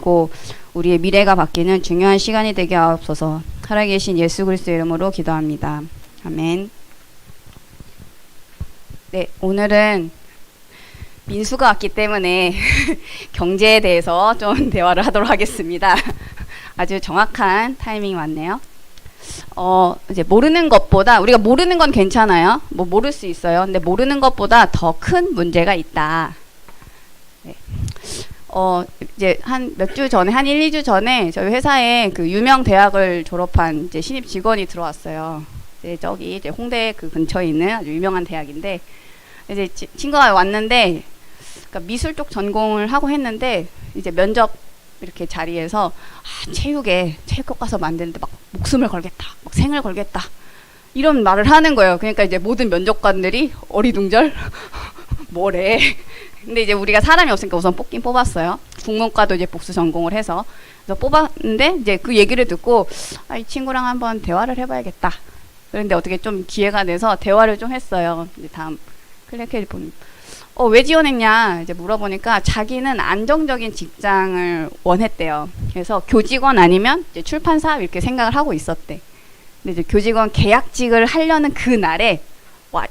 바뀌고 우리의 미래가 바뀌는 중요한 시간이 되게 하옵소서. 살아계신 예수 그리스도의 이름으로 기도합니다. 아멘. 네, 오늘은 민수가 왔기 때문에 경제에 대해서 좀 대화를 하도록 하겠습니다. 아주 정확한 타이밍이 왔네요. 이제 모르는 것보다, 우리가 모르는 건 괜찮아요. 뭐 모를 수 있어요. 근데 모르는 것보다 더 큰 문제가 있다. 네. 이제 한 몇 주 전에, 한 1, 2주 전에 저희 회사에 그 유명 대학을 졸업한 이제 신입 직원이 들어왔어요. 이제 저기 이제 홍대 그 근처에 있는 아주 유명한 대학인데, 이제 친구가 왔는데, 그러니까 미술 쪽 전공을 하고 했는데, 이제 면접 이렇게 자리에서 체육 가서 만드는데 막 목숨을 걸겠다, 막 생을 걸겠다, 이런 말을 하는 거예요. 그러니까 이제 모든 면접관들이 어리둥절 뭐래. 근데 이제 우리가 사람이 없으니까 우선 뽑긴 뽑았어요. 국문과도 이제 복수 전공을 해서. 그래서 뽑았는데 이제 그 얘기를 듣고 이 친구랑 한번 대화를 해봐야겠다. 그런데 어떻게 좀 기회가 돼서 대화를 좀 했어요. 이제 다음 클릭해 보니 왜 지원했냐 이제 물어보니까 자기는 안정적인 직장을 원했대요. 그래서 교직원 아니면 이제 출판사 이렇게 생각을 하고 있었대. 근데 이제 교직원 계약직을 하려는 그 날에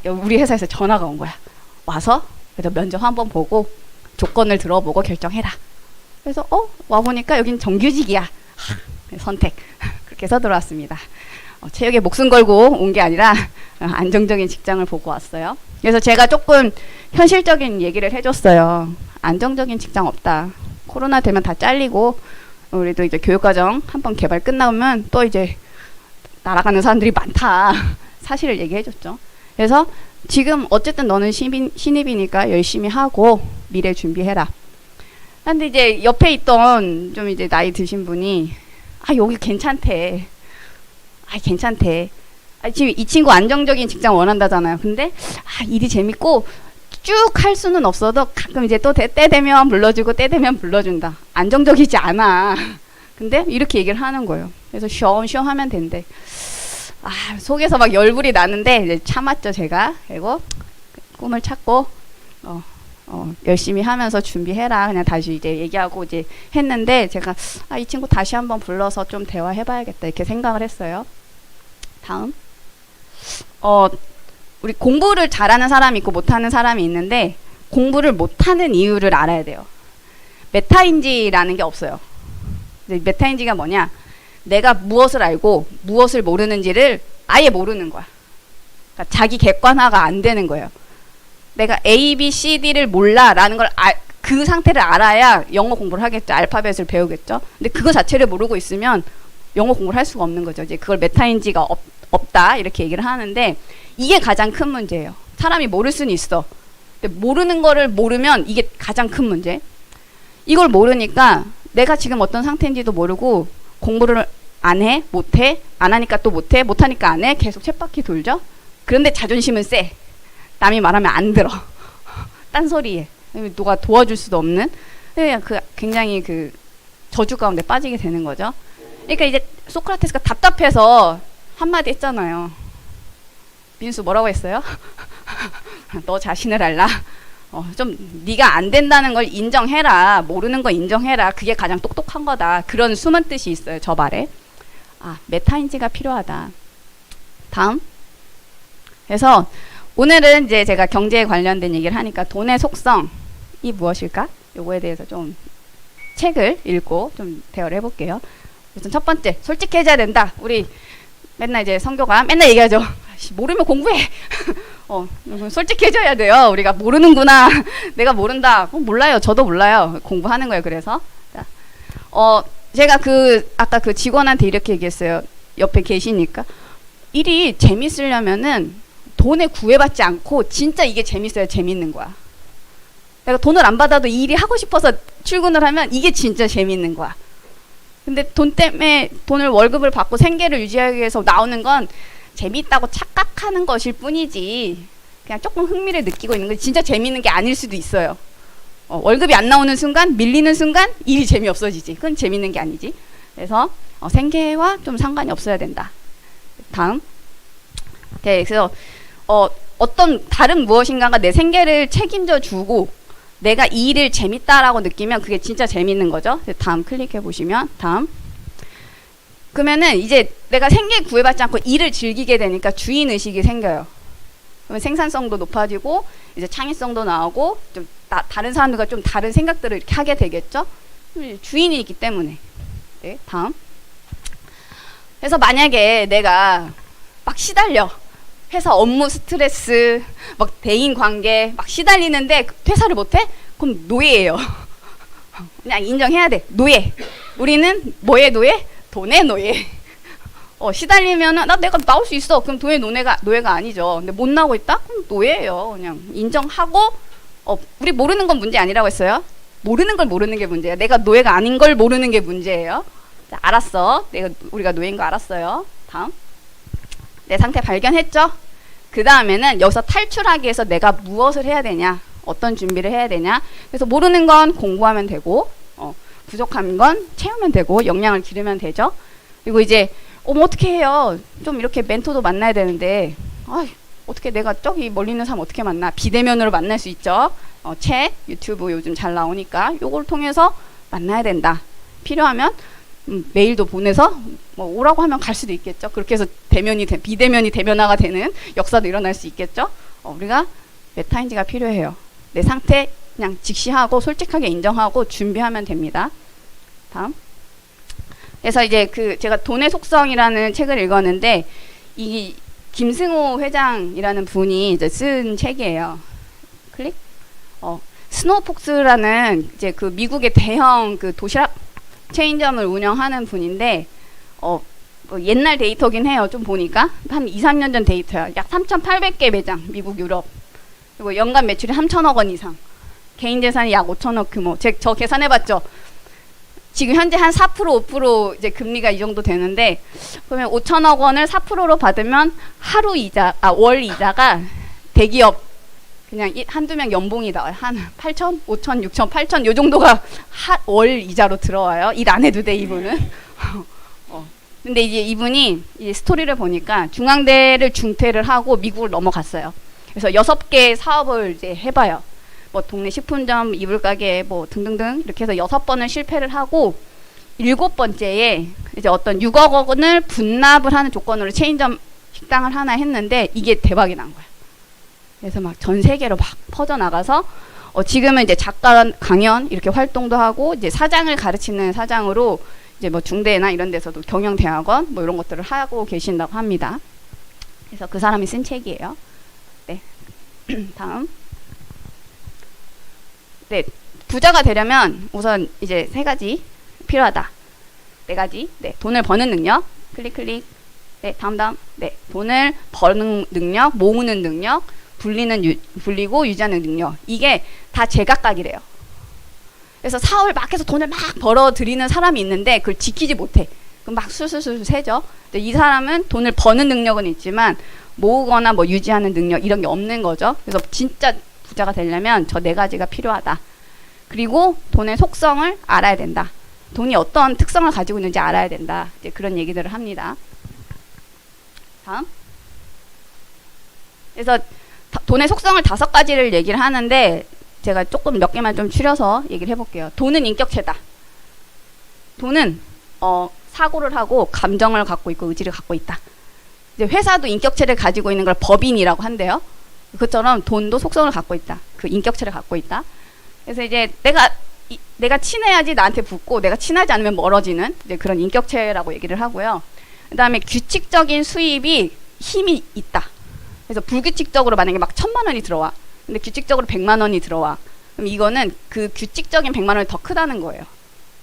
우리 회사에서 전화가 온 거야. 와서 그래서 면접 한번 보고 조건을 들어보고 결정해라. 그래서 와보니까 여긴 정규직이야. 선택. 그렇게 해서 들어왔습니다. 체육에 목숨 걸고 온 게 아니라 안정적인 직장을 보고 왔어요. 그래서 제가 조금 현실적인 얘기를 해줬어요. 안정적인 직장 없다. 코로나 되면 다 잘리고 우리도 이제 교육과정 한번 개발 끝나면 또 이제 날아가는 사람들이 많다. 사실을 얘기해줬죠. 그래서 지금 어쨌든 너는 신입이니까 열심히 하고 미래 준비해라. 근데 이제 옆에 있던 좀 이제 나이 드신 분이 여기 괜찮대. 괜찮대. 지금 이 친구 안정적인 직장 원한다잖아요. 근데 일이 재밌고 쭉 할 수는 없어도 가끔 이제 또 때 되면 불러주고 때 되면 불러준다. 안정적이지 않아. 근데 이렇게 얘기를 하는 거예요. 그래서 쉬엄쉬엄 하면 된대. 속에서 막 열불이 나는데 이제 참았죠, 제가. 그리고 꿈을 찾고 열심히 하면서 준비해라. 그냥 다시 이제 얘기하고 이제 했는데 제가 이 친구 다시 한번 불러서 좀 대화해봐야겠다 이렇게 생각을 했어요. 다음. 우리 공부를 잘하는 사람이 있고 못하는 사람이 있는데 공부를 못하는 이유를 알아야 돼요. 메타인지라는 게 없어요. 메타인지가 뭐냐? 내가 무엇을 알고 무엇을 모르는지를 아예 모르는 거야. 그러니까 자기 객관화가 안 되는 거예요. 내가 A, B, C, D를 몰라 라는 걸 그 상태를 알아야 영어 공부를 하겠죠. 알파벳을 배우겠죠. 근데 그거 자체를 모르고 있으면 영어 공부를 할 수가 없는 거죠. 이제 그걸 메타인지가 없다 이렇게 얘기를 하는데 이게 가장 큰 문제예요. 사람이 모를 수는 있어. 근데 모르는 거를 모르면 이게 가장 큰 문제. 이걸 모르니까 내가 지금 어떤 상태인지도 모르고 공부를 안 해, 못 해, 안 하니까 또 못 해, 못 하니까 안 해, 계속 쳇바퀴 돌죠. 그런데 자존심은 세. 남이 말하면 안 들어. 딴소리에. 누가 도와줄 수도 없는. 굉장히 그 저주 가운데 빠지게 되는 거죠. 그러니까 이제 소크라테스가 답답해서 한마디 했잖아요. 민수 뭐라고 했어요? 너 자신을 알라. 좀 네가 안 된다는 걸 인정해라. 모르는 거 인정해라. 그게 가장 똑똑한 거다. 그런 숨은 뜻이 있어요. 저 말에. 메타인지가 필요하다. 다음. 그래서 오늘은 이제 제가 경제에 관련된 얘기를 하니까 돈의 속성이 무엇일까? 요거에 대해서 좀 책을 읽고 좀 대화를 해볼게요. 우선 첫 번째, 솔직해져야 된다. 우리 맨날 이제 성교가 맨날 얘기하죠. 모르면 공부해. 솔직해져야 돼요. 우리가 모르는구나. 내가 모른다. 몰라요. 저도 몰라요. 공부하는 거예요. 그래서 자, 제가 아까 그 직원한테 이렇게 얘기했어요. 옆에 계시니까 일이 재밌으려면은 돈에 구애받지 않고 진짜 이게 재밌어야 재밌는 거야. 내가 돈을 안 받아도 이 일이 하고 싶어서 출근을 하면 이게 진짜 재밌는 거야. 근데 돈 때문에 월급을 받고 생계를 유지하기 위해서 나오는 건 재미있다고 착각하는 것일 뿐이지 그냥 조금 흥미를 느끼고 있는 건 진짜 재미있는 게 아닐 수도 있어요. 월급이 안 나오는 순간, 밀리는 순간 일이 재미없어지지. 그건 재미있는 게 아니지. 그래서 생계와 좀 상관이 없어야 된다. 다음. 네, 그래서 어떤 다른 무엇인가가 내 생계를 책임져 주고 내가 이 일을 재밌다라고 느끼면 그게 진짜 재밌는 거죠. 다음 클릭해 보시면 다음. 그러면은 이제 내가 생계 구애받지 않고 일을 즐기게 되니까 주인 의식이 생겨요. 그러면 생산성도 높아지고 이제 창의성도 나오고 좀 다른 사람들과 좀 다른 생각들을 이렇게 하게 되겠죠. 주인이 있기 때문에. 네, 다음. 그래서 만약에 내가 막 시달려. 회사 업무 스트레스, 막 대인 관계 막 시달리는데 퇴사를 못해? 그럼 노예예요. 그냥 인정해야 돼. 노예. 우리는 뭐의 노예? 돈의 노예. 시달리면은 내가 나올 수 있어. 그럼 돈의 노예가 아니죠. 근데 못 나오고 있다? 그럼 노예예요. 그냥 인정하고 우리 모르는 건 문제 아니라고 했어요. 모르는 걸 모르는 게 문제예요. 내가 노예가 아닌 걸 모르는 게 문제예요. 자, 알았어. 우리가 노예인 거 알았어요. 다음. 내 상태 발견했죠? 그 다음에는 여기서 탈출하기 위해서 내가 무엇을 해야 되냐? 어떤 준비를 해야 되냐? 그래서 모르는 건 공부하면 되고, 부족한 건 채우면 되고, 역량을 기르면 되죠? 그리고 이제, 어떻게 해요? 좀 이렇게 멘토도 만나야 되는데, 어떻게 내가 저기 멀리 있는 사람 어떻게 만나? 비대면으로 만날 수 있죠? 책, 유튜브 요즘 잘 나오니까, 요걸 통해서 만나야 된다. 필요하면, 메일도 보내서 뭐 오라고 하면 갈 수도 있겠죠. 그렇게 해서 비대면이 대면화가 되는 역사도 일어날 수 있겠죠. 우리가 메타인지가 필요해요. 내 상태 그냥 직시하고 솔직하게 인정하고 준비하면 됩니다. 다음. 그래서 이제 제가 돈의 속성이라는 책을 읽었는데 이 김승호 회장이라는 분이 이제 쓴 책이에요. 클릭. 스노우폭스라는 이제 그 미국의 대형 그 도시락 체인점을 운영하는 분인데 뭐 옛날 데이터긴 해요. 좀 보니까 한 2, 3년 전 데이터야. 약 3,800개 매장 미국 유럽. 그리고 연간 매출이 3천억 원 이상. 개인 재산이 약 5천억 규모. 저 계산해봤죠. 지금 현재 한 4% 5% 이제 금리가 이 정도 되는데 그러면 5천억 원을 4%로 받으면 월 이자가 대기업 그냥 한두 명 연봉이 나와요. 한 8천, 5천, 6천, 8천 요 정도가 월 이자로 들어와요. 일 안 해도 돼 이분은. 근데 이제 이분이 이제 스토리를 보니까 중앙대를 중퇴를 하고 미국을 넘어갔어요. 그래서 6개 사업을 이제 해봐요. 뭐 동네 식품점, 이불 가게 뭐 등등등 이렇게 해서 6번을 실패를 하고 7번째에 이제 어떤 6억 원을 분납을 하는 조건으로 체인점 식당을 하나 했는데 이게 대박이 난 거야. 그래서 막 전 세계로 막 퍼져나가서 지금은 이제 작가 강연 이렇게 활동도 하고 이제 사장을 가르치는 사장으로 이제 뭐 중대나 이런 데서도 경영대학원 뭐 이런 것들을 하고 계신다고 합니다. 그래서 그 사람이 쓴 책이에요. 네. 다음. 네. 부자가 되려면 우선 이제 3가지 필요하다. 4가지. 네. 돈을 버는 능력. 클릭. 네. 다음. 네. 돈을 버는 능력, 모으는 능력, 불리고 유지하는 능력. 이게 다 제각각이래요. 그래서 사업을 막 해서 돈을 막 벌어들이는 사람이 있는데 그걸 지키지 못해. 그럼 막 술술술 새죠. 근데 이 사람은 돈을 버는 능력은 있지만 모으거나 뭐 유지하는 능력 이런 게 없는 거죠. 그래서 진짜 부자가 되려면 저 4가지가 필요하다. 그리고 돈의 속성을 알아야 된다. 돈이 어떤 특성을 가지고 있는지 알아야 된다. 이제 그런 얘기들을 합니다. 다음. 그래서 돈의 속성을 5가지를 얘기를 하는데 제가 조금 몇 개만 좀 추려서 얘기를 해볼게요. 돈은 인격체다. 돈은 사고를 하고 감정을 갖고 있고 의지를 갖고 있다. 이제 회사도 인격체를 가지고 있는 걸 법인이라고 한대요. 그것처럼 돈도 속성을 갖고 있다. 그 인격체를 갖고 있다. 그래서 이제 내가 친해야지 나한테 붙고 내가 친하지 않으면 멀어지는 이제 그런 인격체라고 얘기를 하고요. 그 다음에 규칙적인 수입이 힘이 있다. 그래서 불규칙적으로 만약에 막 1,000만 원이 들어와. 근데 규칙적으로 100만 원이 들어와. 그럼 이거는 그 규칙적인 100만 원이 더 크다는 거예요.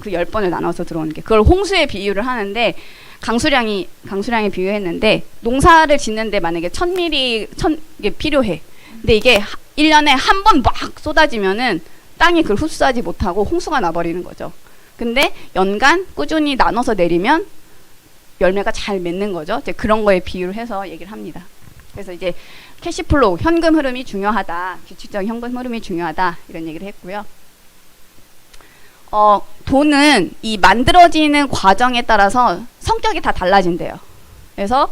그 10번을 나눠서 들어오는 게. 그걸 홍수에 비유를 하는데 강수량에 비유했는데 농사를 짓는데 만약에 1,000게 필요해. 근데 이게 1년에 한 번 막 쏟아지면은 땅이 그걸 흡수하지 못하고 홍수가 나버리는 거죠. 근데 연간 꾸준히 나눠서 내리면 열매가 잘 맺는 거죠. 이제 그런 거에 비유를 해서 얘기를 합니다. 그래서 이제 캐시플로우, 현금 흐름이 중요하다. 규칙적인 현금 흐름이 중요하다. 이런 얘기를 했고요. 돈은 이 만들어지는 과정에 따라서 성격이 다 달라진대요. 그래서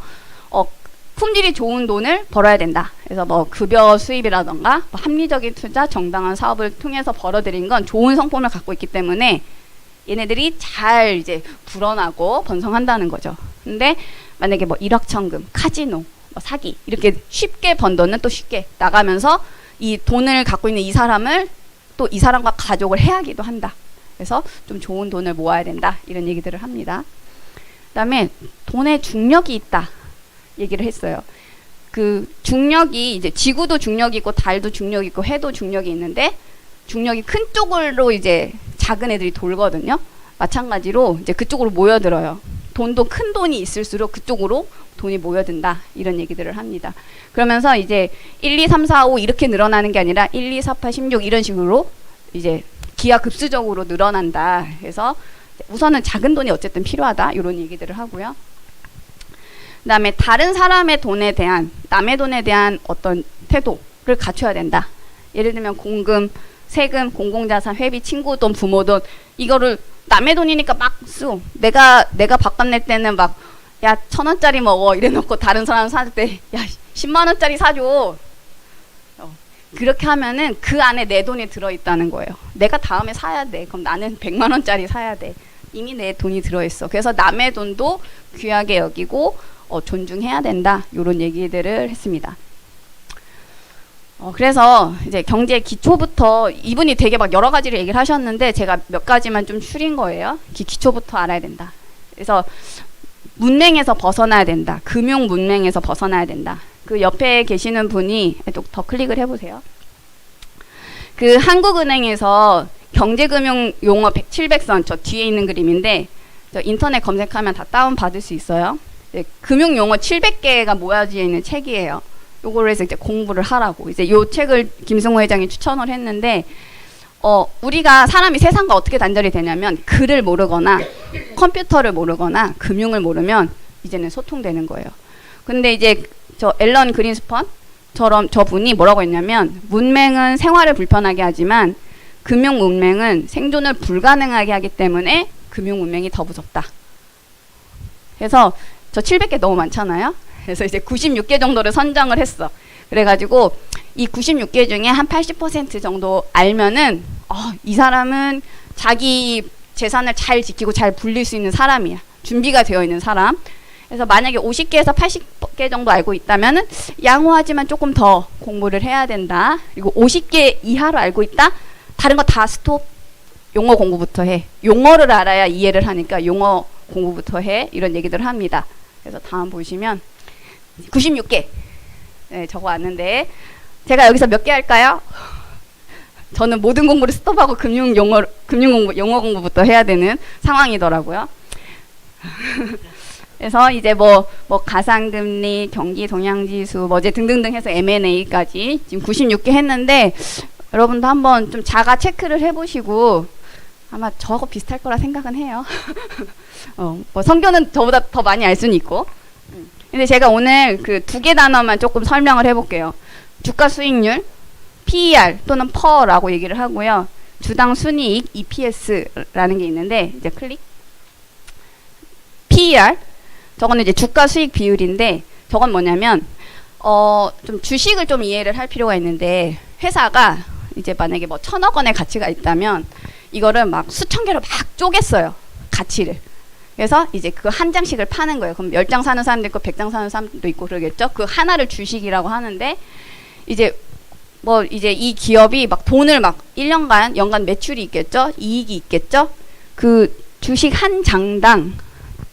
품질이 좋은 돈을 벌어야 된다. 그래서 뭐 급여 수입이라던가 뭐 합리적인 투자, 정당한 사업을 통해서 벌어들인 건 좋은 성품을 갖고 있기 때문에 얘네들이 잘 이제 불어나고 번성한다는 거죠. 근데 만약에 뭐 일확천금, 카지노, 뭐 사기 이렇게 쉽게 번 돈은 또 쉽게 나가면서 이 돈을 갖고 있는 이 사람을 또 이 사람과 가족을 해하기도 한다. 그래서 좀 좋은 돈을 모아야 된다. 이런 얘기들을 합니다. 그다음에 돈에 중력이 있다. 얘기를 했어요. 그 중력이 이제 지구도 중력이 있고 달도 중력이 있고 해도 중력이 있는데 중력이 큰 쪽으로 이제 작은 애들이 돌거든요. 마찬가지로 이제 그쪽으로 모여들어요. 돈도 큰 돈이 있을수록 그쪽으로 돈이 모여든다. 이런 얘기들을 합니다. 그러면서 이제 1, 2, 3, 4, 5 이렇게 늘어나는 게 아니라 1, 2, 4, 8, 16 이런 식으로 이제 기하급수적으로 늘어난다. 그래서 우선은 작은 돈이 어쨌든 필요하다. 이런 얘기들을 하고요. 그 다음에 다른 사람의 돈에 대한, 남의 돈에 대한 어떤 태도를 갖춰야 된다. 예를 들면 공금, 세금, 공공자산, 회비, 친구 돈, 부모 돈 이거를 남의 돈이니까 막 쓰. 내가 바꿔 낼 때는 막 야 1,000원짜리 먹어 이래놓고 다른 사람 살 때 야 10만원짜리 사줘. 그렇게 하면은 그 안에 내 돈이 들어있다는 거예요. 내가 다음에 사야 돼. 그럼 나는 100만원짜리 사야 돼. 이미 내 돈이 들어있어. 그래서 남의 돈도 귀하게 여기고 존중해야 된다. 이런 얘기들을 했습니다. 그래서 이제 경제 기초부터 이분이 되게 막 여러 가지를 얘기를 하셨는데 제가 몇 가지만 좀 추린 거예요. 기초부터 알아야 된다. 그래서 문맹에서 벗어나야 된다. 금융 문맹에서 벗어나야 된다. 그 옆에 계시는 분이 또 더 클릭을 해보세요. 그 한국은행에서 경제금융 용어 700선 저 뒤에 있는 그림인데 저 인터넷 검색하면 다 다운 받을 수 있어요. 네, 금융 용어 700개가 모아져 있는 책이에요. 요거를 해서 이제 공부를 하라고 이제 요 책을 김승호 회장이 추천을 했는데 우리가 사람이 세상과 어떻게 단절이 되냐면 글을 모르거나 컴퓨터를 모르거나 금융을 모르면 이제는 소통되는 거예요. 근데 이제 저 앨런 그린스펀처럼 저분이 뭐라고 했냐면 문맹은 생활을 불편하게 하지만 금융 문맹은 생존을 불가능하게 하기 때문에 금융 문맹이 더 무섭다. 그래서 저 700개 너무 많잖아요. 그래서 이제 96개 정도를 선정을 했어. 그래가지고 이 96개 중에 한 80% 정도 알면은 이 사람은 자기 재산을 잘 지키고 잘 불릴 수 있는 사람이야. 준비가 되어 있는 사람. 그래서 만약에 50개에서 80개 정도 알고 있다면은 양호하지만 조금 더 공부를 해야 된다. 그리고 50개 이하로 알고 있다. 다른 거 다 스톱. 용어 공부부터 해. 용어를 알아야 이해를 하니까 용어 공부부터 해. 이런 얘기들을 합니다. 그래서 다음 보시면 96개 네, 적어왔는데 제가 여기서 몇 개 할까요? 저는 모든 공부를 스톱하고 용어 공부부터 해야 되는 상황이더라고요. 그래서 이제 뭐 가상금리, 경기 동향지수, 뭐제 등등등 해서 M&A까지 지금 96개 했는데 여러분도 한번 좀 자가 체크를 해보시고 아마 저하고 비슷할 거라 생각은 해요. 뭐 성교는 저보다 더 많이 알 수는 있고. 근데 제가 오늘 그 2개 단어만 조금 설명을 해볼게요. 주가 수익률, PER 또는 PER라고 얘기를 하고요. 주당 순이익, EPS라는 게 있는데 이제 클릭. PER 저거는 이제 주가 수익 비율인데 저건 뭐냐면 좀 주식을 좀 이해를 할 필요가 있는데 회사가 이제 만약에 뭐 1,000억 원의 가치가 있다면 이거를 막 수천 개로 막 쪼갰어요. 가치를. 그래서 이제 그 한 장씩을 파는 거예요. 그럼 10장 사는 사람도 있고 100장 사는 사람도 있고 그러겠죠. 그 하나를 주식이라고 하는데 이제 뭐 이제 이 기업이 막 돈을 막 1년간 연간 매출이 있겠죠. 이익이 있겠죠. 그 주식 한 장당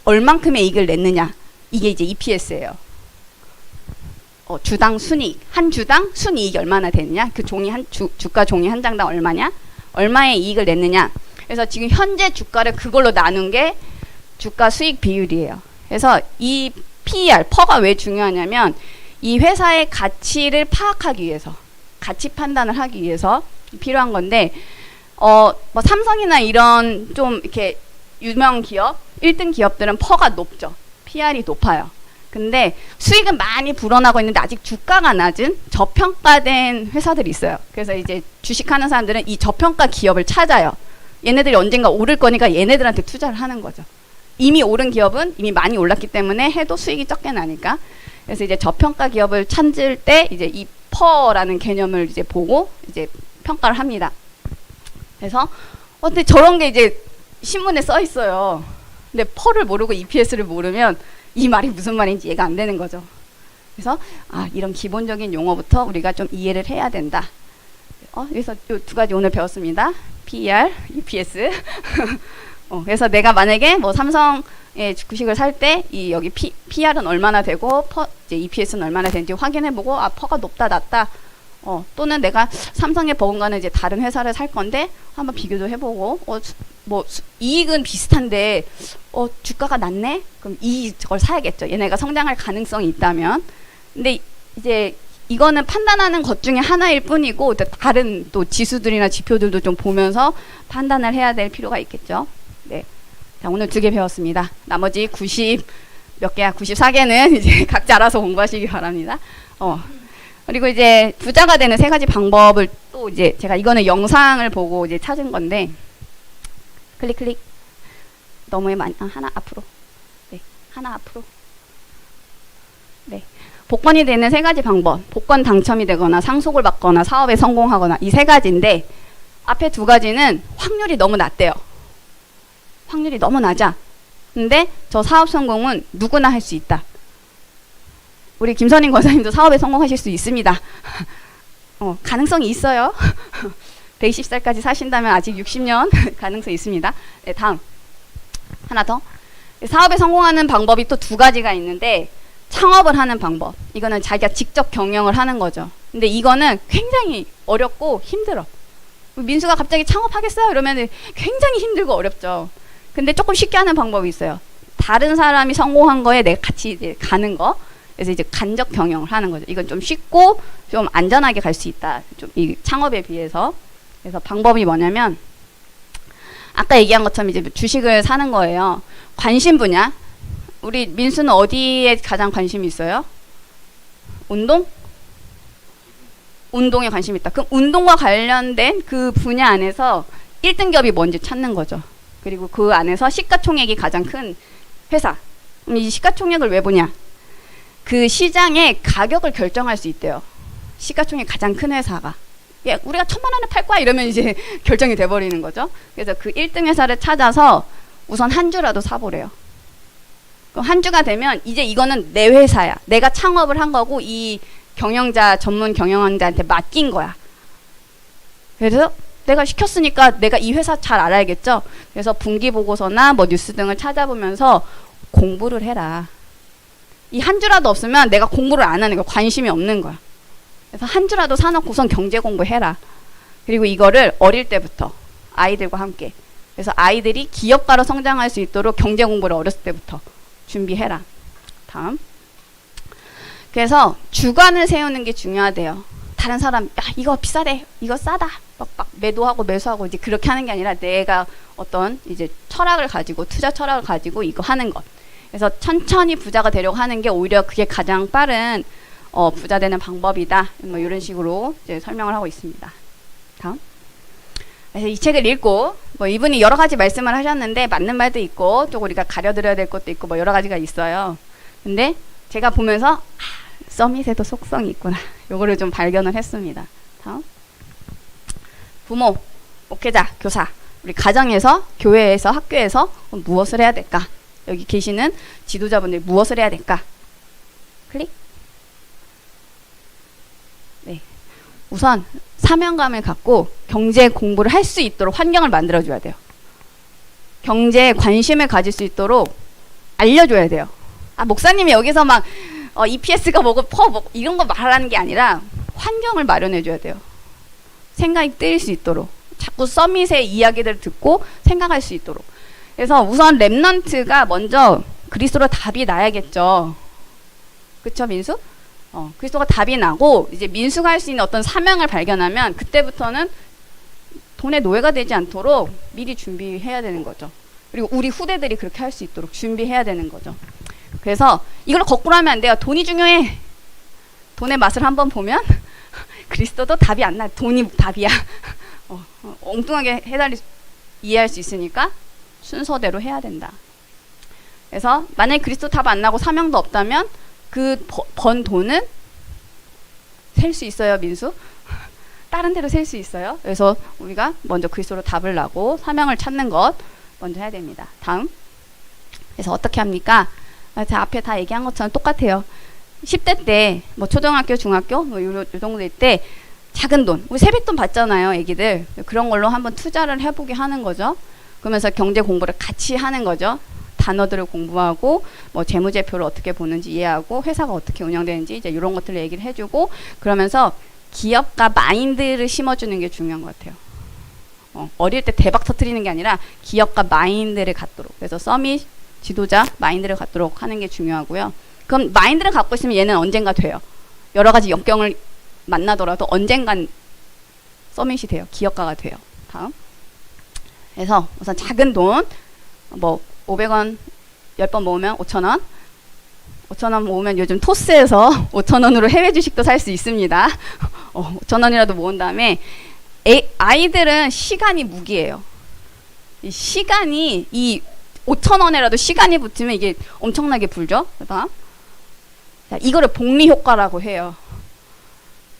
얼만큼의 이익을 냈느냐. 이게 이제 EPS예요. 주당 순이익. 한 주당 순이익이 얼마나 되느냐. 그 종이 주가 종이 한 장당 얼마냐. 얼마의 이익을 냈느냐. 그래서 지금 현재 주가를 그걸로 나눈 게 주가 수익 비율이에요. 그래서 이 PER, PER가 왜 중요하냐면 이 회사의 가치를 파악하기 위해서, 가치 판단을 하기 위해서 필요한 건데, 뭐 삼성이나 이런 좀 이렇게 유명 기업, 1등 기업들은 PER가 높죠. PER이 높아요. 근데 수익은 많이 불어나고 있는데 아직 주가가 낮은 저평가된 회사들이 있어요. 그래서 이제 주식하는 사람들은 이 저평가 기업을 찾아요. 얘네들이 언젠가 오를 거니까 얘네들한테 투자를 하는 거죠. 이미 오른 기업은 이미 많이 올랐기 때문에 해도 수익이 적게 나니까. 그래서 이제 저평가 기업을 찾을 때 이제 이 퍼라는 개념을 이제 보고 이제 평가를 합니다. 그래서 근데 저런 게 이제 신문에 써 있어요. 근데 퍼를 모르고 EPS를 모르면 이 말이 무슨 말인지 이해가 안 되는 거죠. 그래서 이런 기본적인 용어부터 우리가 좀 이해를 해야 된다. 그래서 이 두 가지 오늘 배웠습니다. PER, EPS. 그래서 내가 만약에 뭐 삼성의 주식을 살 때 이 여기 PR은 얼마나 되고 이제 EPS는 얼마나 되는지 확인해보고 퍼가 높다 낮다. 또는 내가 삼성에 버금가는 이제 다른 회사를 살 건데 한번 비교도 해보고 뭐 이익은 비슷한데 주가가 낮네? 그럼 저걸 사야겠죠. 얘네가 성장할 가능성이 있다면. 근데 이제 이거는 판단하는 것 중에 하나일 뿐이고 다른 또 지수들이나 지표들도 좀 보면서 판단을 해야 될 필요가 있겠죠. 네. 자, 오늘 2개 배웠습니다. 나머지 90 몇 개야? 94개는 이제 각자 알아서 공부하시기 바랍니다. 그리고 이제 부자가 되는 3가지 방법을 또 이제 제가 이거는 영상을 보고 이제 찾은 건데 클릭 너무 많이 하나 앞으로 네 하나 앞으로 네 복권이 되는 3가지 방법 복권 당첨이 되거나 상속을 받거나 사업에 성공하거나 이 3가지인데 앞에 2가지는 확률이 너무 낮대요. 확률이 너무 낮아. 근데 저 사업 성공은 누구나 할 수 있다. 우리 김선인 권사님도 사업에 성공하실 수 있습니다. 가능성이 있어요. 120살까지 사신다면 아직 60년 가능성이 있습니다. 네, 다음. 하나 더. 사업에 성공하는 방법이 또 2가지가 있는데 창업을 하는 방법. 이거는 자기가 직접 경영을 하는 거죠. 근데 이거는 굉장히 어렵고 힘들어. 민수가 갑자기 창업하겠어요? 이러면 굉장히 힘들고 어렵죠. 근데 조금 쉽게 하는 방법이 있어요. 다른 사람이 성공한 거에 내가 같이 이제 가는 거. 그래서 이제 간접 경영을 하는 거죠. 이건 좀 쉽고 좀 안전하게 갈 수 있다. 좀 이 창업에 비해서. 그래서 방법이 뭐냐면 아까 얘기한 것처럼 이제 주식을 사는 거예요. 관심 분야. 우리 민수는 어디에 가장 관심이 있어요? 운동? 운동에 관심이 있다. 그럼 운동과 관련된 그 분야 안에서 1등급이 뭔지 찾는 거죠. 그리고 그 안에서 시가총액이 가장 큰 회사. 그럼 이 시가총액을 왜 보냐? 그 시장의 가격을 결정할 수 있대요. 시가총액 가장 큰 회사가. 우리가 1,000만 원에 팔 거야 이러면 이제 결정이 돼버리는 거죠. 그래서 그 1등 회사를 찾아서 우선 한 주라도 사보래요. 그럼 한 주가 되면 이제 이거는 내 회사야. 내가 창업을 한 거고 이 경영자, 전문 경영자한테 맡긴 거야. 그래서 내가 시켰으니까 내가 이 회사 잘 알아야겠죠. 그래서 분기 보고서나 뭐 뉴스 등을 찾아보면서 공부를 해라. 이 한 주라도 없으면 내가 공부를 안 하는 거야. 관심이 없는 거야. 그래서 한 주라도 사놓고선 경제 공부해라. 그리고 이거를 어릴 때부터 아이들과 함께. 그래서 아이들이 기업가로 성장할 수 있도록 경제 공부를 어렸을 때부터 준비해라. 다음. 그래서 주관을 세우는 게 중요하대요. 다른 사람, 야, 이거 비싸대. 이거 싸다. 막 매도하고 매수하고 이제 그렇게 하는 게 아니라 내가 어떤 이제 철학을 가지고 투자 철학을 가지고 이거 하는 것. 그래서 천천히 부자가 되려고 하는 게 오히려 그게 가장 빠른 부자 되는 방법이다. 뭐 이런 식으로 이제 설명을 하고 있습니다. 다음. 그래서 이 책을 읽고 뭐 이분이 여러 가지 말씀을 하셨는데 맞는 말도 있고 또 우리가 가려드려야 될 것도 있고 뭐 여러 가지가 있어요. 근데 제가 보면서 서밋에도 속성이 있구나. 요거를 좀 발견을 했습니다. 다음. 부모, 목회자, 교사. 우리 가정에서, 교회에서, 학교에서 무엇을 해야 될까? 여기 계시는 지도자분들이 무엇을 해야 될까? 클릭. 네. 우선 사명감을 갖고 경제 공부를 할 수 있도록 환경을 만들어줘야 돼요. 경제에 관심을 가질 수 있도록 알려줘야 돼요. 목사님이 여기서 막 EPS가 뭐고 이런 거 말하는 게 아니라 환경을 마련해줘야 돼요. 생각이 뜨일 수 있도록. 자꾸 서밋의 이야기들을 듣고 생각할 수 있도록. 그래서 우선 랩넌트가 먼저 그리스도로 답이 나야겠죠. 그쵸, 민수? 그리스도가 답이 나고 이제 민수가 할 수 있는 어떤 사명을 발견하면 그때부터는 돈의 노예가 되지 않도록 미리 준비해야 되는 거죠. 그리고 우리 후대들이 그렇게 할 수 있도록 준비해야 되는 거죠. 그래서 이걸 거꾸로 하면 안 돼요. 돈이 중요해. 돈의 맛을 한번 보면 그리스도도 답이 안 나. 돈이 답이야. 엉뚱하게 이해할 수 있으니까 순서대로 해야 된다. 그래서 만약에 그리스도 답 안 나고 사명도 없다면 그 번 돈은 셀 수 있어요, 민수? 다른 데로 셀 수 있어요. 그래서 우리가 먼저 글쓰로 답을 나고 사명을 찾는 것 먼저 해야 됩니다. 다음. 그래서 어떻게 합니까? 제가 앞에 다 얘기한 것처럼 똑같아요. 10대 때, 뭐 초등학교, 중학교, 뭐 요 정도 될 때 작은 돈, 우리 세뱃돈 받잖아요, 애기들. 그런 걸로 한번 투자를 해보게 하는 거죠. 그러면서 경제 공부를 같이 하는 거죠. 단어들을 공부하고, 뭐 재무제표를 어떻게 보는지 이해하고, 회사가 어떻게 운영되는지 이제 이런 것들을 얘기를 해주고, 그러면서 기업가 마인드를 심어주는 게 중요한 것 같아요. 어릴 때 대박 터뜨리는 게 아니라 기업가 마인드를 갖도록. 그래서 서밋 지도자 마인드를 갖도록 하는 게 중요하고요. 그럼 마인드를 갖고 있으면 얘는 언젠가 돼요. 여러 가지 역경을 만나더라도 언젠간 서밋이 돼요. 기업가가 돼요. 다음. 그래서 우선 작은 돈, 뭐 500원 10번 모으면 5,000원. 5,000원 모으면 요즘 토스에서 5,000원으로 해외 주식도 살 수 있습니다. 5,000원이라도 모은 다음에 아이들은 시간이 무기예요. 이 시간이 이 5,000원에라도 시간이 붙으면 이게 엄청나게 불죠. 그다음. 자, 이거를 복리 효과라고 해요.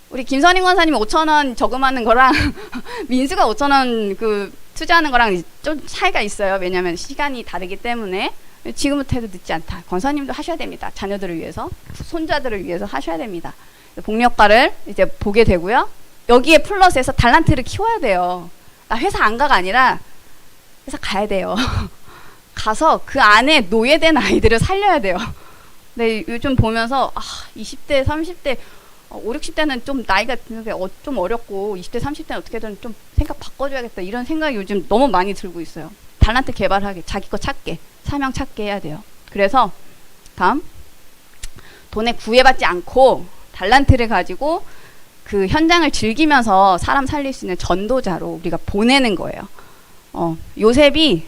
우리 김선인 권사님이 5,000원 저금하는 거랑 민수가 5,000원 그 투자하는 거랑 좀 차이가 있어요. 왜냐하면 시간이 다르기 때문에 지금부터 해도 늦지 않다. 권사님도 하셔야 됩니다. 자녀들을 위해서, 손자들을 위해서 하셔야 됩니다. 복리 효과를 이제 보게 되고요. 여기에 플러스해서 달란트를 키워야 돼요. 나 회사 안 가가 아니라 회사 가야 돼요. 가서 그 안에 노예된 아이들을 살려야 돼요. 근데 요즘 보면서 20대, 30대, 5, 60대는 좀 나이가 좀 어렵고 20대, 30대는 어떻게든 좀 생각 바꿔줘야겠다. 이런 생각이 요즘 너무 많이 들고 있어요. 달란트 개발하게, 자기 거 찾게, 사명 찾게 해야 돼요. 그래서 다음. 돈에 구애받지 않고 달란트를 가지고 그 현장을 즐기면서 사람 살릴 수 있는 전도자로 우리가 보내는 거예요. 요셉이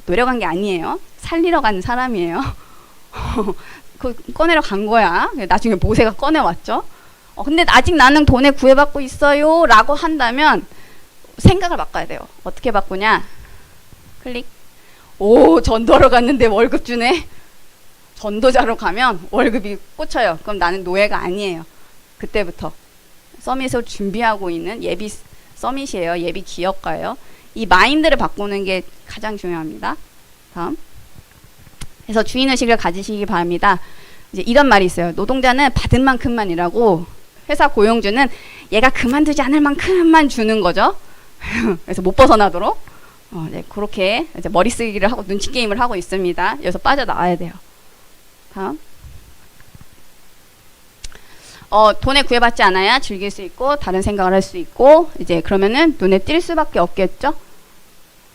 노력한 게 아니에요. 살리러 간 사람이에요. 그 꺼내러 간 거야. 나중에 모세가 꺼내왔죠. 근데 아직 나는 돈에 구애받고 있어요 라고 한다면 생각을 바꿔야 돼요. 어떻게 바꾸냐. 클릭. 오, 전도하러 갔는데 월급 주네. 전도자로 가면 월급이 꽂혀요. 그럼 나는 노예가 아니에요. 그때부터 서밋을 준비하고 있는 예비 서밋이에요. 예비 기업가예요. 이 마인드를 바꾸는 게 가장 중요합니다. 다음. 그래서 주인의식을 가지시기 바랍니다. 이제 이런 말이 있어요. 노동자는 받은 만큼만 일하고 회사 고용주는 얘가 그만두지 않을 만큼만 주는 거죠. 그래서 못 벗어나도록 네, 그렇게 이제 머리 쓰기를 하고 눈치 게임을 하고 있습니다. 여기서 빠져나와야 돼요. 다음. 돈에 구애받지 않아야 즐길 수 있고 다른 생각을 할 수 있고 이제 그러면은 눈에 띌 수밖에 없겠죠.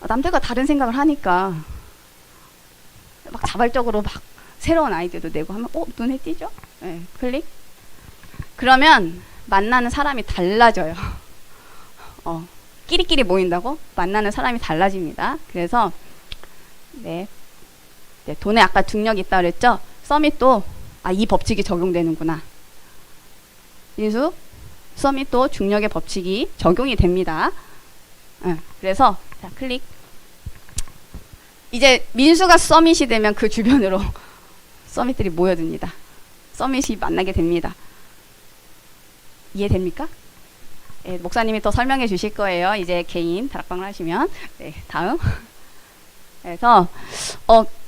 남들과 다른 생각을 하니까 막 자발적으로 막 새로운 아이디어도 내고 하면 눈에 띄죠. 네, 클릭. 그러면 만나는 사람이 달라져요. 끼리끼리 모인다고 만나는 사람이 달라집니다. 그래서 네, 돈에 아까 중력이 있다 그랬죠. 서밋도 이 법칙이 적용되는구나. 민수, 서밋도 중력의 법칙이 적용이 됩니다. 그래서 자, 클릭. 이제 민수가 서밋이 되면 그 주변으로 서밋들이 모여듭니다. 서밋이 만나게 됩니다. 이해됩니까? 네, 목사님이 또 설명해 주실 거예요. 이제 개인 다락방을 하시면. 네, 다음. 그래서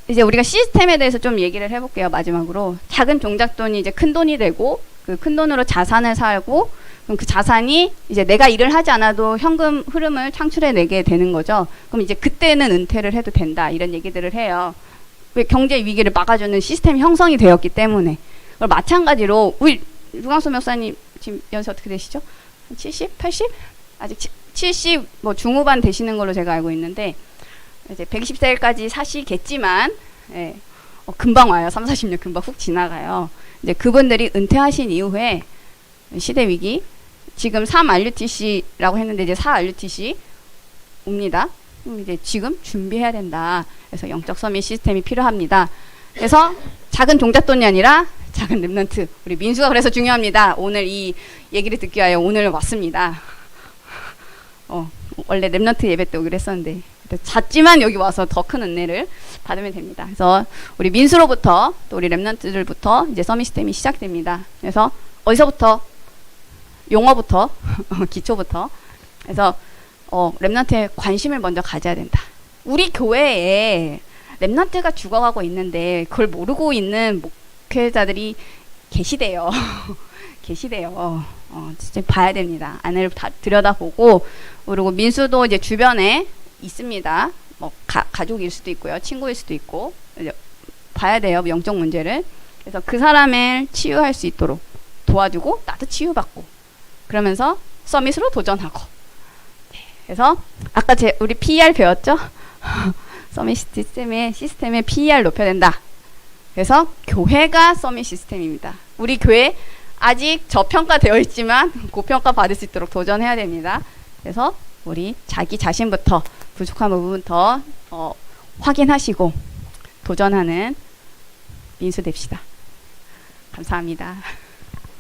이제 우리가 시스템에 대해서 좀 얘기를 해볼게요. 마지막으로 작은 종잣돈이 이제 큰 돈이 되고 그 큰 돈으로 자산을 살고 그럼 그 자산이 이제 내가 일을 하지 않아도 현금 흐름을 창출해내게 되는 거죠. 그럼 이제 그때는 은퇴를 해도 된다 이런 얘기들을 해요. 왜 경제 위기를 막아주는 시스템이 형성이 되었기 때문에. 마찬가지로 우리 루강수 목사님 지금 연세 어떻게 되시죠? 70? 80? 아직 70 뭐 중후반 되시는 걸로 제가 알고 있는데 이제 120세까지 사시겠지만 예, 금방 와요. 3, 40년 금방 훅 지나가요. 이제 그분들이 은퇴하신 이후에 시대 위기 지금 3RUTC라고 했는데 이제 4RUTC 옵니다. 이제 지금 준비해야 된다. 그래서 영적 서밋 시스템이 필요합니다. 그래서 작은 종잣돈이 아니라 작은 랩런트. 우리 민수가 그래서 중요합니다. 오늘 이 얘기를 듣기 위하여 오늘 왔습니다. 원래 랩런트 예배 때 오기로 했었는데 잤지만 여기 와서 더 큰 은혜를 받으면 됩니다. 그래서 우리 민수로부터 또 우리 랩런트들부터 이제 서밋 시스템이 시작됩니다. 그래서 어디서부터? 용어부터 기초부터. 그래서 랩런트에 관심을 먼저 가져야 된다. 우리 교회에 랩런트가 죽어가고 있는데 그걸 모르고 있는 목회자들이 계시대요. 계시대요. 진짜 봐야 됩니다. 안을 다 들여다보고, 그리고 민수도 이제 주변에 있습니다. 뭐 가족일 수도 있고요, 친구일 수도 있고, 이제 봐야 돼요, 영적 문제를. 그래서 그 사람을 치유할 수 있도록 도와주고 나도 치유받고 그러면서 서밋으로 도전하고. 그래서 아까 우리 PER 배웠죠? 서밋 시스템의 PER 높여야 된다. 그래서 교회가 서밋 시스템입니다. 우리 교회 아직 저평가되어 있지만 고평가 받을 수 있도록 도전해야 됩니다. 그래서 우리 자기 자신부터 부족한 부분부터 확인하시고 도전하는 민수 됩시다. 감사합니다.